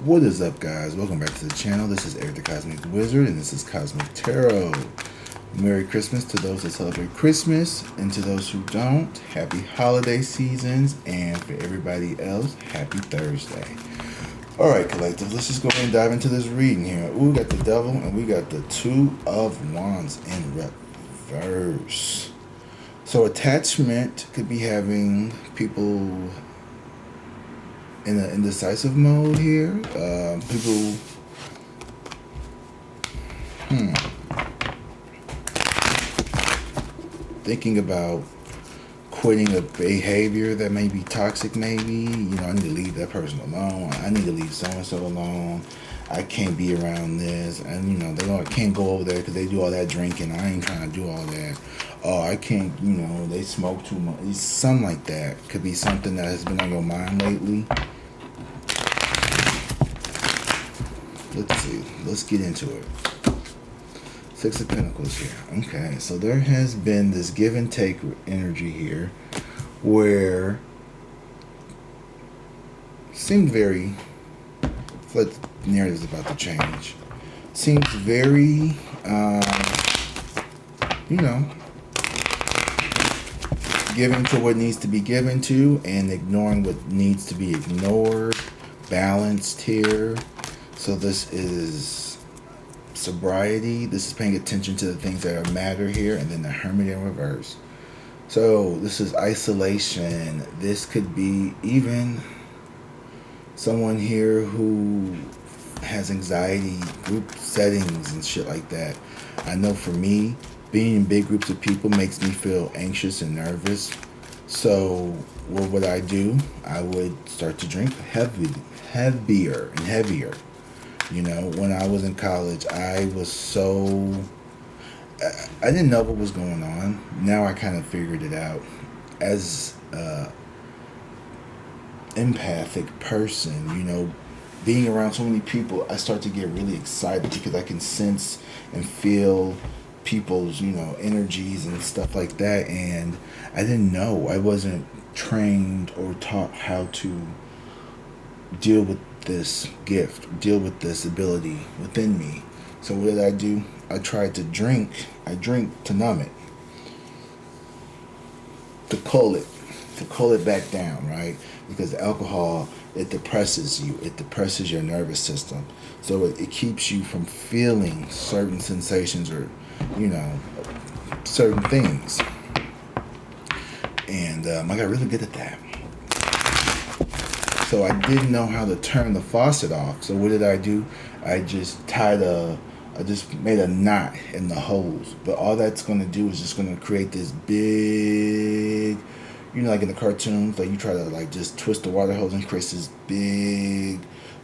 What is up, guys? Welcome back to the channel. This is Eric the Cosmic Wizard, and this is Cosmic Tarot. Merry Christmas to those that celebrate Christmas, and to those who don't, happy holiday seasons, and for everybody else, happy Thursday. Alright, collective, let's just go ahead and dive into this reading here. Ooh, we got the Devil, and we got the Two of Wands in reverse. So attachment could be having people in an indecisive mode here. People thinking about quitting a behavior that may be toxic, maybe. You know, I need to leave that person alone. I need to leave so-and-so alone. I can't be around this. And, you know, I can't go over there because they do all that drinking. I ain't trying to do all that. Oh, I can't, you know, they smoke too much. Something like that. Could be something that has been on your mind lately. Let's see. Let's get into it. Six of Pentacles here. Okay, so there has been this give and take energy here where seemed very, I feel like the narrative's about to change. Seems very, you know, giving to what needs to be given to and ignoring what needs to be ignored. Balanced here. So this is sobriety. This is paying attention to the things that matter here. And then the Hermit in reverse. So this is isolation. This could be even someone here who has anxiety, group settings and shit like that. I know for me, being in big groups of people makes me feel anxious and nervous. So what would I do? I would start to drink heavier and heavier. You know, when I was in college, I was so... I didn't know what was going on. Now I kind of figured it out. As an empathic person, you know, being around so many people, I start to get really excited because I can sense and feel people's, you know, energies and stuff like that. And I didn't know. I wasn't trained or taught how to deal with this gift, deal with this ability within me. So what did I do? I tried to drink. I drink to numb it, to cool it back down, right? Because alcohol, it depresses you. It depresses your nervous system. So it keeps you from feeling certain sensations or, you know, certain things. And I got really good at that. So I didn't know how to turn the faucet off. So what did I do? I just made a knot in the hose. But all that's going to do is just going to create this big, you know, like in the cartoons, like you try to like just twist the water hose and create this big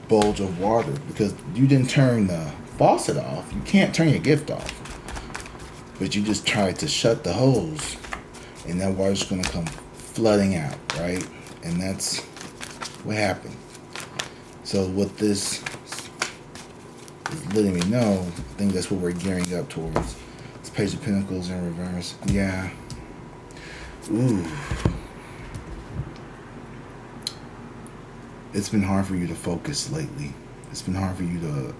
bulge of water because you didn't turn the faucet off. You can't turn your gift off. But you just tried to shut the hose and that water's going to come flooding out, right? And that's what happened. So what this is letting me know, I think that's what we're gearing up towards. This Page of Pentacles in reverse. Yeah. Ooh. It's been hard for you to focus lately. It's been hard for you to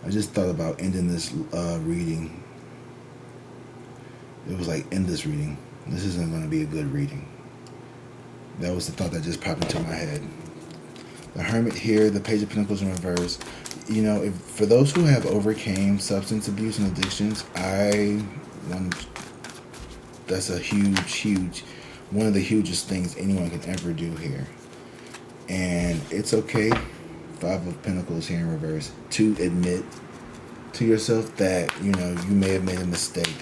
I just thought about ending this reading. It was like, end this reading. This isn't going to be a good reading. That was the thought that just popped into my head. The Hermit here, the Page of Pentacles in reverse. You know, for those who have overcame substance abuse and addictions, that's a huge, one of the hugest things anyone can ever do here. And it's okay, Five of Pentacles here in reverse, to admit to yourself that, you know, you may have made a mistake.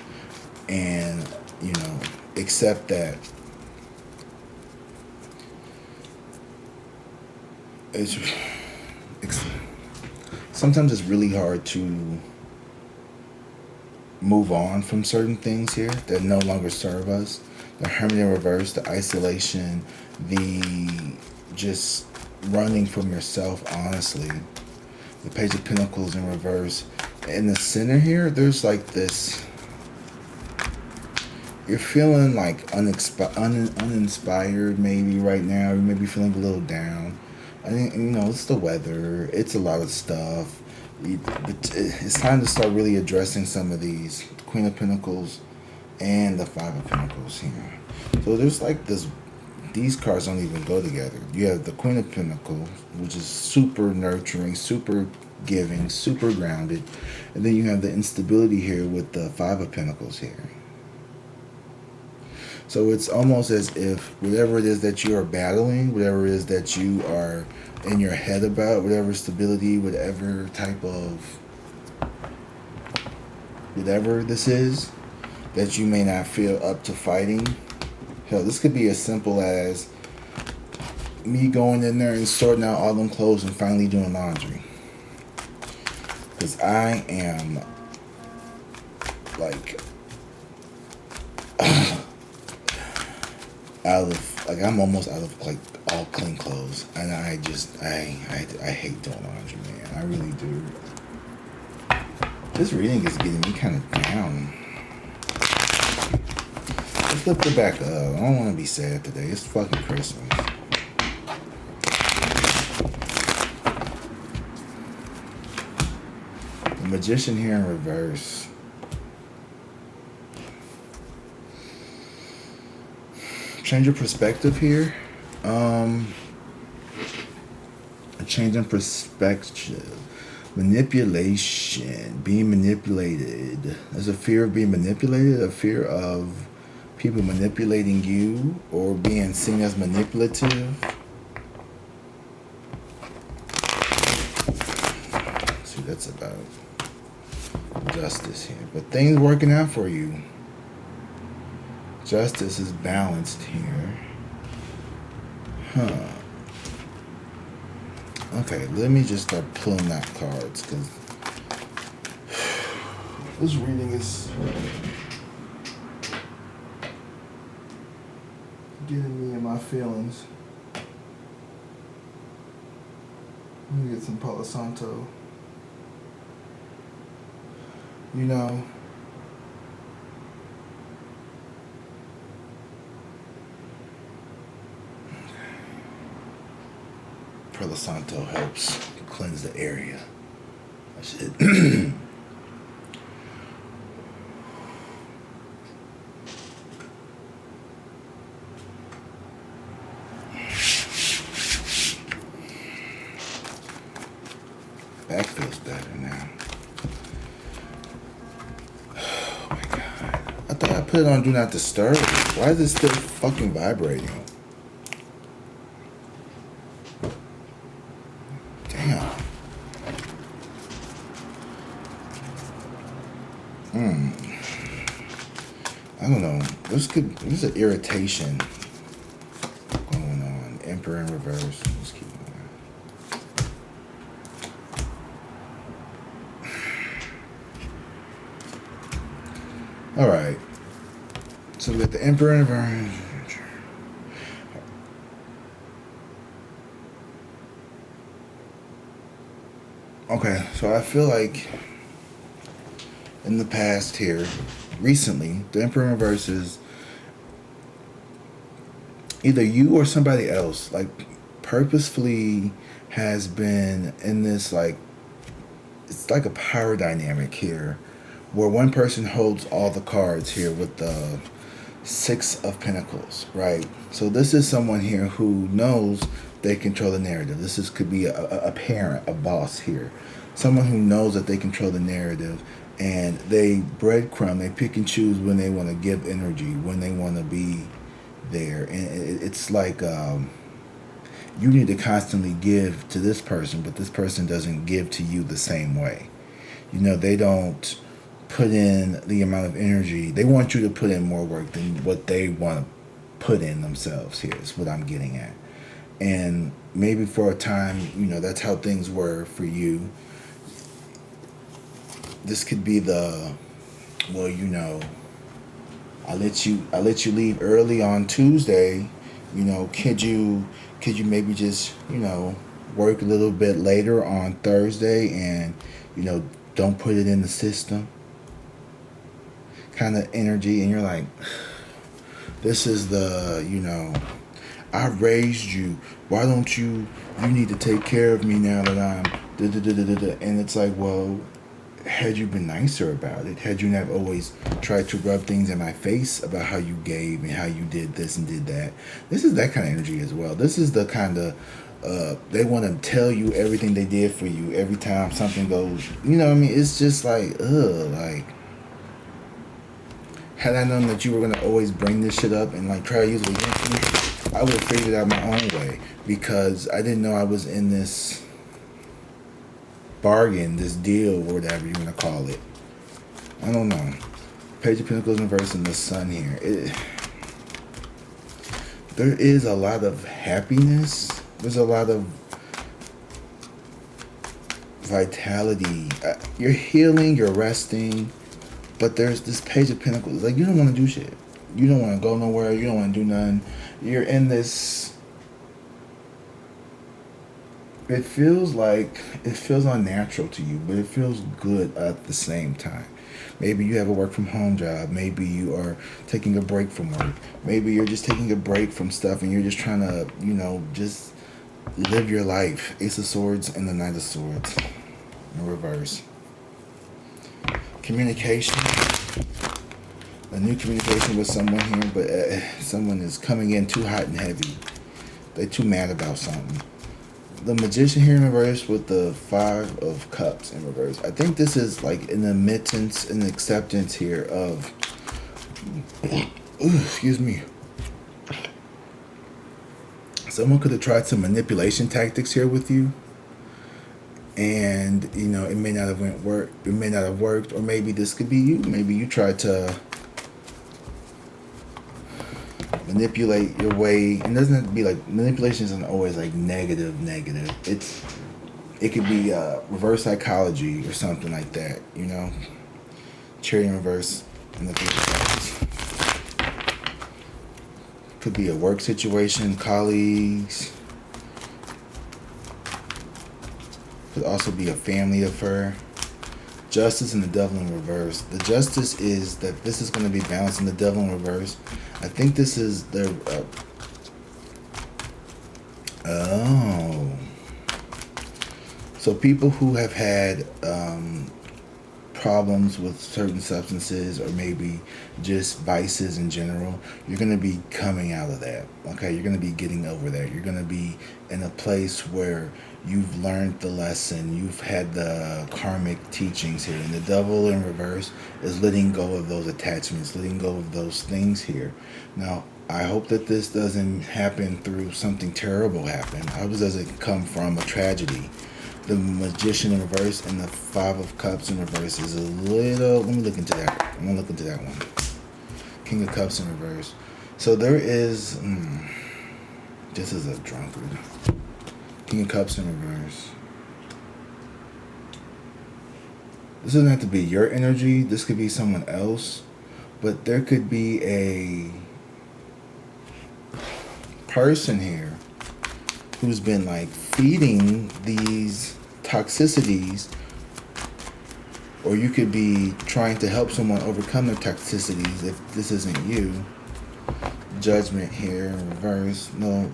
And, you know, accept that sometimes it's really hard to move on from certain things here that no longer serve us. The Hermit in reverse, the isolation, the just running from yourself, honestly. The Page of Pentacles in reverse. In the center here, there's like this you're feeling like uninspired maybe right now. You may be feeling a little down. I think, it's the weather. It's a lot of stuff. It's time to start really addressing some of these. Queen of Pentacles and the Five of Pentacles here. So there's like this. These cards don't even go together. You have the Queen of Pentacles, which is super nurturing, super giving, super grounded. And then you have the instability here with the Five of Pentacles here. So it's almost as if whatever it is that you are battling, whatever it is that you are in your head about, whatever stability, whatever type of, whatever this is, that you may not feel up to fighting. Hell, this could be as simple as me going in there and sorting out all them clothes and finally doing laundry. Because I am like I'm almost out of like all clean clothes, and I hate doing laundry, man. I really do. This reading is getting me kind of down. Let's lift it back up. I don't want to be sad today. It's fucking Christmas. The Magician here in reverse. Change of perspective here. A change in perspective. Manipulation. Being manipulated. There's a fear of being manipulated. A fear of people manipulating you or being seen as manipulative. See, that's about justice here. But things working out for you. Justice is balanced here. Okay, let me just start pulling out cards because this reading is getting me in my feelings. Let me get some Palo Santo. Palo Santo helps cleanse the area. That's it. Back feels better now. Oh my god. I thought I put it on Do Not Disturb. Why is it still fucking vibrating? Damn. I don't know. There's an irritation going on. Emperor in reverse. Let's keep going. Alright. So we got the Emperor in reverse. Okay, so I feel like in the past here, recently, the Emperor in reverse is either you or somebody else, like, purposefully has been in this, like, it's like a power dynamic here, where one person holds all the cards here with the Six of Pentacles, right? So this is someone here who knows they control the narrative. Could be a parent, a boss here. Someone who knows that they control the narrative, and they breadcrumb, they pick and choose when they want to give energy, when they want to be there. And it's like you need to constantly give to this person, but this person doesn't give to you the same way. They don't put in the amount of energy. They want you to put in more work than what they want to put in themselves here, is what I'm getting at. And maybe for a time, that's how things were for you. This could be the, well, I let you leave early on Tuesday. Could you maybe just, work a little bit later on Thursday and, don't put it in the system kind of energy. And you're like, This is the, you know, I raised you. Why don't you? You need to take care of me now that I'm. Da, da, da, da, da, da. And it's like, well, had you been nicer about it, had you not always tried to rub things in my face about how you gave and how you did this and did that. This is that kind of energy as well. This is the kind of they want to tell you everything they did for you every time something goes. You know what I mean? It's just like, ugh, like. Had I known that you were gonna always bring this shit up and like try to use it against me, I would have figured it out my own way because I didn't know I was in this bargain, this deal, or whatever you want to call it. I don't know. Page of Pentacles in reverse and the Sun here. There is a lot of happiness. There's a lot of vitality. You're healing. You're resting. But there's this Page of Pentacles. Like, you don't want to do shit. You don't want to go nowhere. You don't want to do nothing. You're in this. It feels unnatural to you, but it feels good at the same time. Maybe you have a work from home job. Maybe you are taking a break from work. Maybe you're just taking a break from stuff and you're just trying to, you know, just live your life. Ace of Swords and the Knight of Swords in reverse. Communication. A new communication with someone here, but someone is coming in too hot and heavy. They're too mad about something. The Magician here in reverse with the Five of Cups in reverse. I think this is like an admittance and acceptance here of excuse me. Someone could have tried some manipulation tactics here with you. And you know, it may not have worked, or maybe this could be you. Maybe you tried to manipulate your way. And it doesn't have to be like, manipulation isn't always like negative. It could be reverse psychology or something like that, you know. Cherry in reverse and the could be a work situation, colleagues. Could also be a family affair. Justice and the Devil in reverse. The Justice is that this is going to be balanced, and the Devil in reverse. I think this is their. So people who have had problems with certain substances, or maybe just vices in general, you're going to be coming out of that. Okay, you're going to be getting over that. You're going to be in a place where you've learned the lesson. You've had the karmic teachings here. And the Devil in reverse is letting go of those attachments, letting go of those things here. Now, I hope that this doesn't happen through something terrible happen. I hope it doesn't come from a tragedy. The Magician in reverse and the Five of Cups in reverse is a little... Let me look into that. I'm going to look into that one. King of Cups in reverse. So there is... this is a drunkard. King of Cups in reverse. This doesn't have to be your energy. This could be someone else. But there could be a person here who's been like feeding these toxicities, or you could be trying to help someone overcome their toxicities if this isn't you. Judgment here in reverse. No.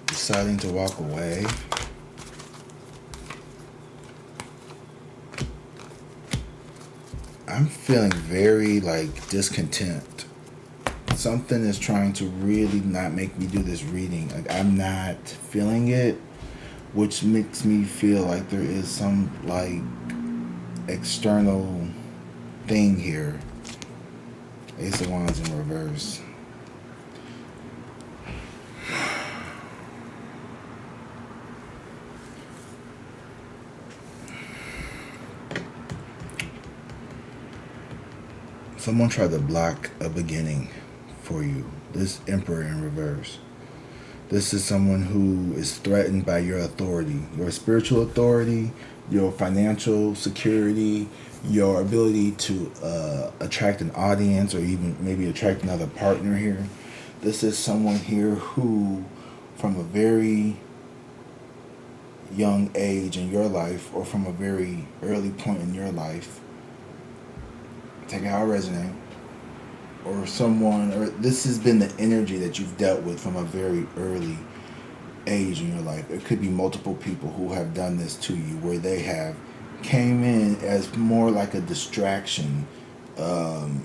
Deciding to walk away. I'm feeling very like discontent. Something is trying to really not make me do this reading. Like, I'm not feeling it, which makes me feel like there is some like external thing here. Ace of Wands in reverse. Someone tried to block a beginning for you. This Emperor in reverse. This is someone who is threatened by your authority, your spiritual authority, your financial security, your ability to attract an audience, or even maybe attract another partner here. This is someone here who, from a very young age in your life, or from a very early point in your life, take it how it resonates, or someone, or this has been the energy that you've dealt with from a very early age in your life. It could be multiple people who have done this to you, where they have came in as more like a distraction. Um,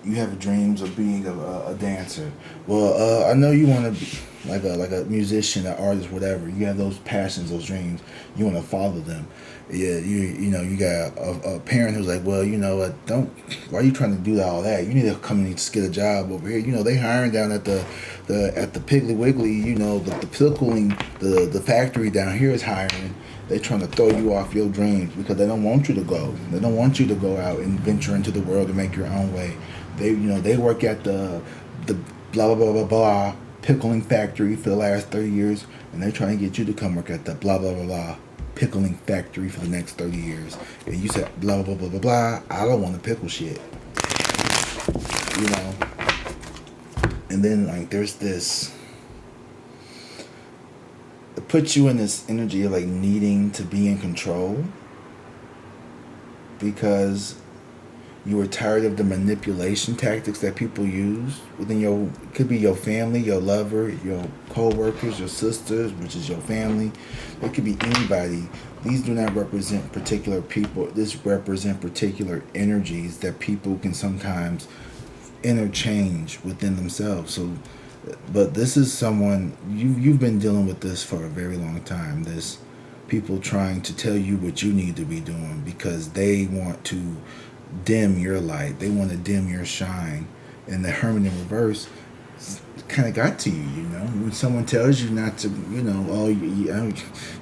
you have dreams of being a dancer. Well, I know you want to be like a musician, an artist, whatever. You have those passions, those dreams. You want to follow them. Yeah, you know you got a parent who's like, well, you know what? Don't. Why are you trying to do all that? You need to come and just get a job over here. You know they hiring down at the Piggly Wiggly. You know the pickling the factory down here is hiring. They're trying to throw you off your dreams because they don't want you to go. They don't want you to go out and venture into the world and make your own way. They work at the blah blah blah blah blah pickling factory for the last 30 years, and they're trying to get you to come work at the blah blah blah blah pickling factory for the next 30 years. And you said blah blah blah blah blah. I don't want to pickle shit. You know. And then like there's this. It puts you in this energy of like needing to be in control because you were tired of the manipulation tactics that people use within your, it could be your family, your lover, your co-workers, your sisters, which is your family. It could be anybody. These do not represent particular people. This represent particular energies that people can sometimes interchange within themselves. So, but this is someone, you've been dealing with this for a very long time. This people trying to tell you what you need to be doing because they want to dim your light. They want to dim your shine. And the Hermit in reverse kind of got to you, you know. When someone tells you not to, you know, oh, you're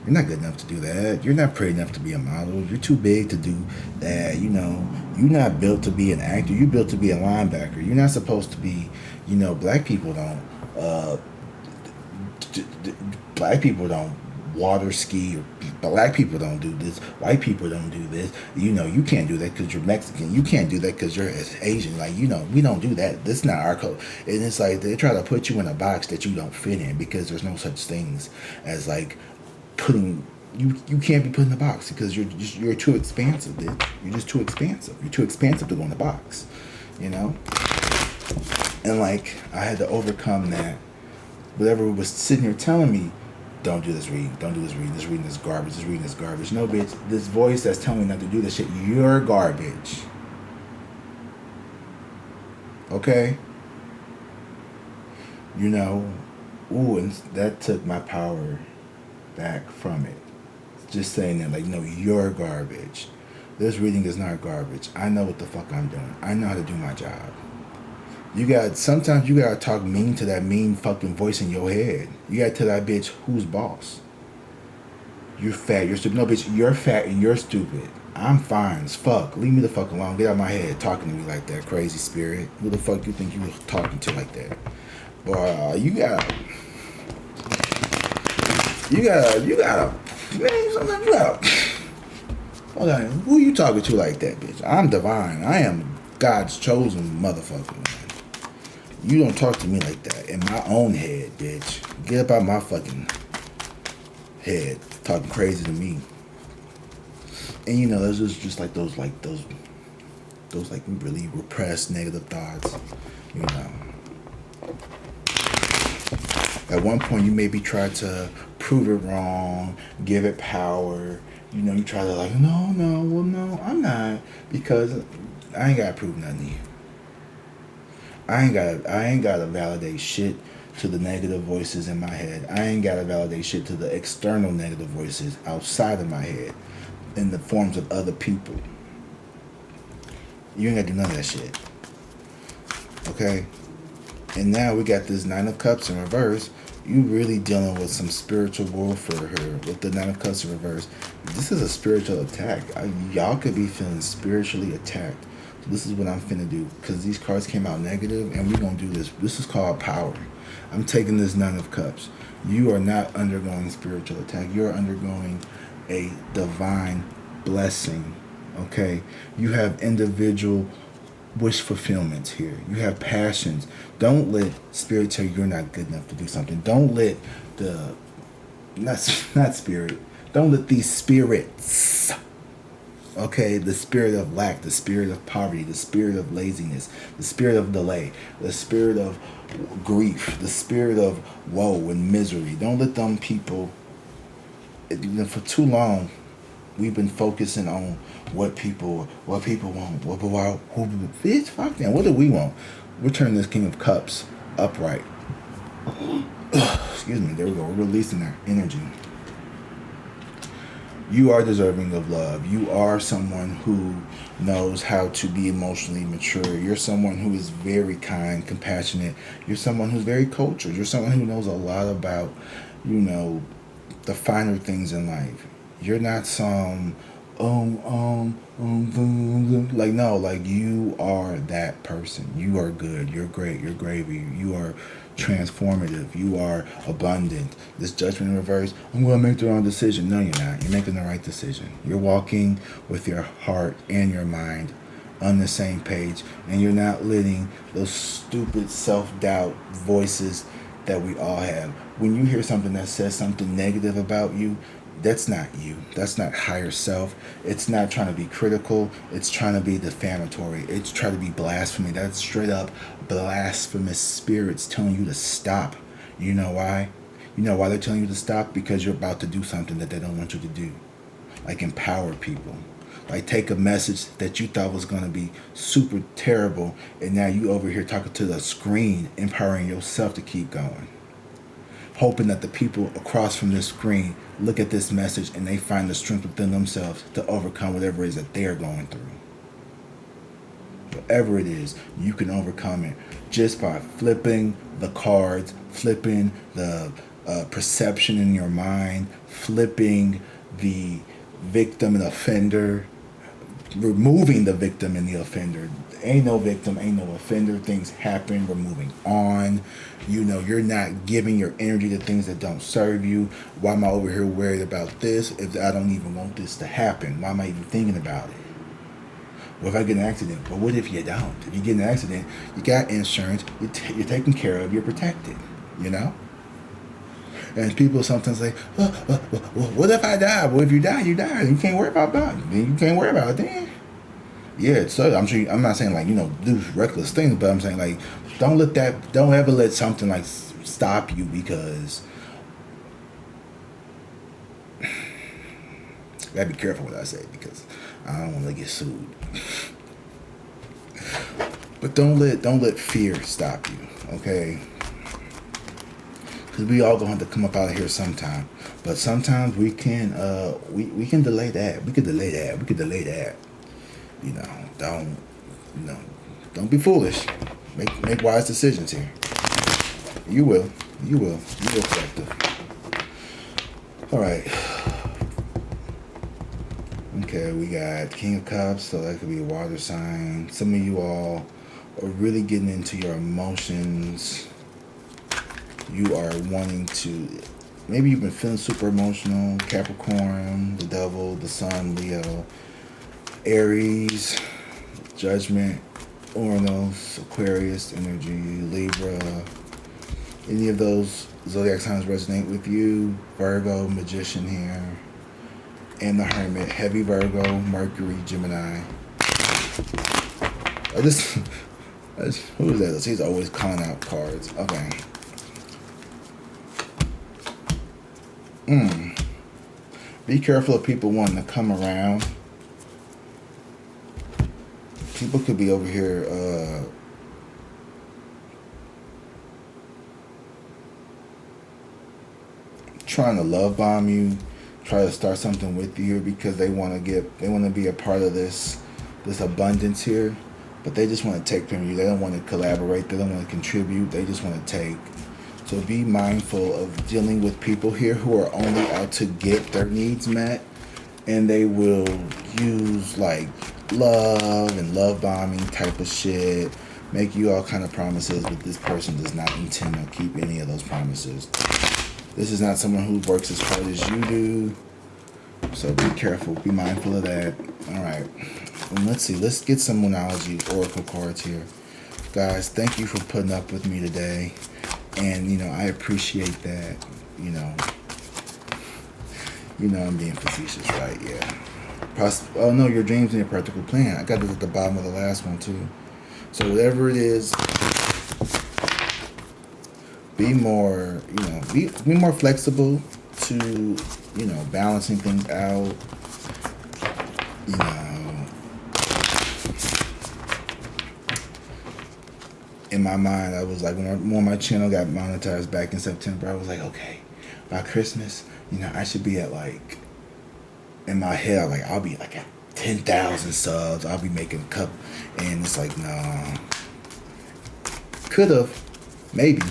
not good enough to do that. You're not pretty enough to be a model. You're too big to do that, you know. You're not built to be an actor. You're built to be a linebacker. You're not supposed to be, you know, black people don't water ski, or black people don't do this, white people don't do this, you know, you can't do that because you're Mexican, you can't do that because you're Asian, like, you know, we don't do that, this is not our code. And it's like they try to put you in a box that you don't fit in because there's no such things as like putting you can't be put in a box because you're too expansive, dude. You're just too expansive. You're too expansive to go in a box, you know. And like I had to overcome that. Whatever was sitting here telling me, don't do this reading. Don't do this reading. This reading is garbage. This reading is garbage. No, bitch. This voice that's telling me not to do this shit, you're garbage. Okay? You know, ooh, and that took my power back from it. Just saying that, like, no, you're garbage. This reading is not garbage. I know what the fuck I'm doing. I know how to do my job. Sometimes you gotta talk mean to that mean fucking voice in your head. You gotta tell that bitch who's boss. You're fat, you're stupid. No, bitch, you're fat and you're stupid. I'm fine as fuck. Leave me the fuck alone. Get out of my head talking to me like that, crazy spirit. Who the fuck you think you was talking to like that? Boy, you gotta, man, sometimes you gotta, hold on, who you talking to like that, bitch? I'm divine. I am God's chosen motherfucker, man. You don't talk to me like that in my own head, bitch. Get up out of my fucking head, talking crazy to me. And you know, those are just like those like really repressed negative thoughts. You know, at one point you maybe try to prove it wrong, give it power. You know, you try to like, no, I'm not, because I ain't gotta prove nothing to you. I ain't gotta validate shit to the negative voices in my head. I ain't gotta validate shit to the external negative voices outside of my head in the forms of other people. You ain't gotta do none of that shit. Okay? And now we got this Nine of Cups in reverse. You really dealing with some spiritual warfare here with the Nine of Cups in reverse. This is a spiritual attack. Y'all could be feeling spiritually attacked. This is what I'm finna do, because these cards came out negative, and we're gonna do this. This is called power. I'm taking this Nine of Cups. You are not undergoing spiritual attack. You're undergoing a divine blessing. Okay? You have individual wish fulfillments here. You have passions. Don't let spirit tell you you're not good enough to do something. Don't let not spirit. Don't let these spirits Okay, the spirit of lack, the spirit of poverty, the spirit of laziness, the spirit of delay, the spirit of grief, the spirit of woe and misery. Don't let them people. For too long, we've been focusing on what people want. Bitch, fuck them. What do we want? We're turning this King of Cups upright. Excuse me. There we go. We're releasing our energy. You are deserving of love. You are someone who knows how to be emotionally mature. You're someone who is very kind, compassionate. You're someone who's very cultured. You're someone who knows a lot about, the finer things in life. You're not some like, no, like, you are that person. You are good. You're great. You're gravy. You are transformative. You are abundant. This judgment in reverse, I'm going to make the wrong decision. No, you're not. You're making the right decision. You're walking with your heart and your mind on the same page, and you're not letting those stupid self-doubt voices that we all have. When you hear something that says something negative about you, that's not you. That's not higher self. It's not trying to be critical. It's trying to be defamatory. It's trying to be blasphemy. That's straight up blasphemous spirits telling you to stop. You know why? You know why they're telling you to stop? Because you're about to do something that they don't want you to do. Like empower people. Like take a message that you thought was going to be super terrible, and now you over here talking to the screen, empowering yourself to keep going. Hoping that the people across from this screen look at this message and they find the strength within themselves to overcome whatever it is that they're going through. Whatever it is, you can overcome it just by flipping the cards, flipping the perception in your mind, flipping the victim and offender, removing the victim and the offender. Ain't no victim, ain't no offender. Things happen. We're moving on. You're not giving your energy to things that don't serve you. Why am I over here worried about this if I don't even want this to happen? Why am I even thinking about it? What if I get an accident? But what if you don't? If you get in an accident, you got insurance, you're taken care of, you're protected, And people sometimes say, well, what if I die? Well, if you die, you die. You can't worry about that. You can't worry about it then. Yeah, so I'm not saying like, do reckless things, but I'm saying like, don't ever let something like stop you, because gotta be careful what I say, because I don't want to get sued. But don't let fear stop you, okay? Because we all gonna have to come up out of here sometime. But sometimes we can we can delay that. We could delay that. We could delay that. Don't be foolish. Make wise decisions here. You will. You will, collective. All right. Okay, we got King of Cups, so that could be a water sign. Some of you all are really getting into your emotions. You are wanting to, maybe you've been feeling super emotional. Capricorn, the devil, the sun, Leo, Aries, Judgment, Uranus, Aquarius energy, Libra. Any of those zodiac signs resonate with you? Virgo, Magician here, and the Hermit, heavy Virgo, Mercury, Gemini. Who is that? He's always calling out cards. Okay. Be careful of people wanting to come around. People could be over here trying to love bomb you, try to start something with you because they want to be a part of this abundance here, but they just want to take from you. They don't want to collaborate. They don't want to contribute. They just want to take. So be mindful of dealing with people here who are only out to get their needs met, and they will use like love and love bombing type of shit, make you all kind of promises, but this person does not intend to keep any of those promises. This is not someone who works as hard as you do, so be careful, be mindful of that. All right, and let's see, let's get some Moonology Oracle cards here. Guys, thank you for putting up with me today, and I appreciate that. I'm being facetious, right? Yeah. Oh no, your dreams and your practical plan. I got this at the bottom of the last one too. So whatever it is, be more, be more flexible to, balancing things out. You know, in my mind, I was like, when my channel got monetized back in September, I was like, okay, by Christmas, I should be at like, in my head, like I'll be like at 10,000 subs. I'll be making a cup, and it's like, no, could have, maybe,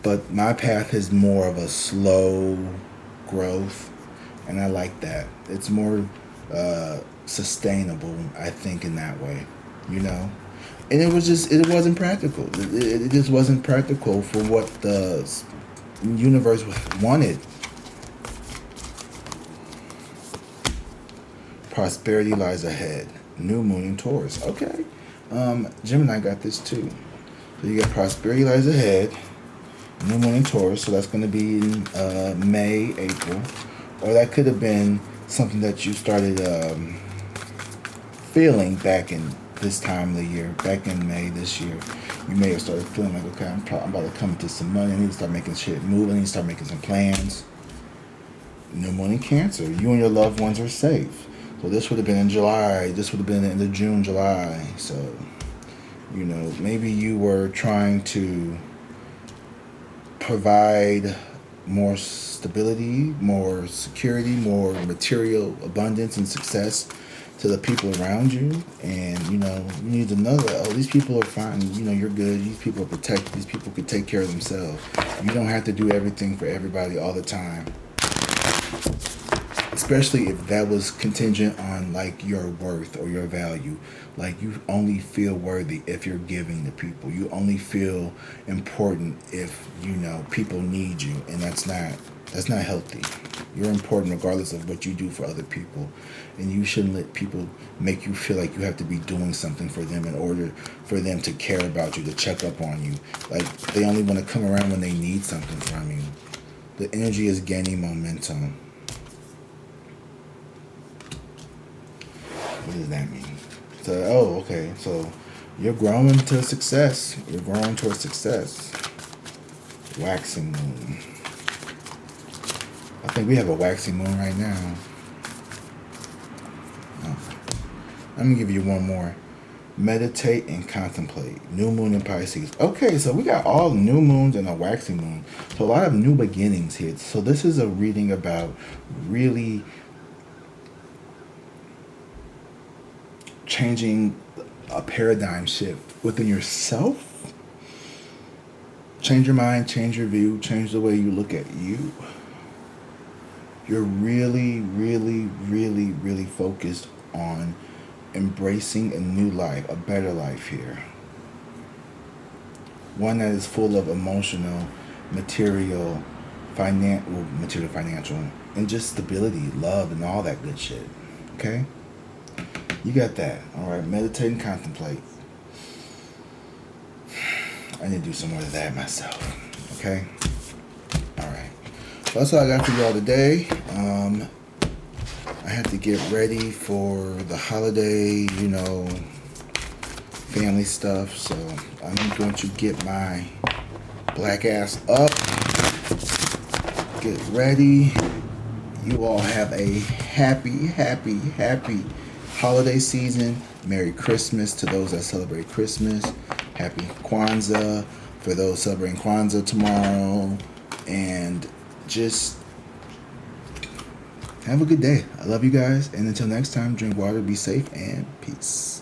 but my path is more of a slow growth, and I like that. It's more sustainable, I think, in that way, And it wasn't practical. It just wasn't practical for what the universe wanted. Prosperity lies ahead. New moon in Taurus. Okay. Gemini got this too. So you got prosperity lies ahead. New moon in Taurus. So that's going to be in May, April. Or that could have been something that you started feeling back in this time of the year. Back in May this year. You may have started feeling like, okay, I'm about to come into some money. I need to start making shit move. I need to start making some plans. New moon in Cancer. You and your loved ones are safe. So this would have been in July. This would have been in the June, July. So, maybe you were trying to provide more stability, more security, more material abundance and success to the people around you. And, you need to know that, these people are fine. You're good. These people are protected. These people could take care of themselves. You don't have to do everything for everybody all the time. Especially if that was contingent on like your worth or your value. Like you only feel worthy if you're giving to people. You only feel important if people need you, and that's not healthy. You're important regardless of what you do for other people, and you shouldn't let people make you feel like you have to be doing something for them in order for them to care about you, to check up on you. Like they only want to come around when they need something from you. The energy is gaining momentum. What does that mean? So, okay. So, you're growing to success. You're growing towards success. Waxing moon. I think we have a waxing moon right now. Let me give you one more. Meditate and contemplate. New moon in Pisces. Okay, so we got all new moons and a waxing moon. So, a lot of new beginnings here. So, this is a reading about really changing a paradigm shift within yourself. Change your mind, change your view, change the way you look at you. You're really, really, really, really focused on embracing a new life, a better life here. One that is full of emotional, material, financial, and just stability, love, and all that good shit. Okay? You got that. All right. Meditate and contemplate. I need to do some more of that myself. Okay. All right. So that's all I got for y'all today. I had to get ready for the holiday, family stuff. So I'm going to get my black ass up. Get ready. You all have a happy, happy, happy holiday season. Merry Christmas to those that celebrate Christmas. Happy Kwanzaa for those celebrating Kwanzaa tomorrow. And just have a good day. I love you guys. And until next time, drink water, be safe, and peace.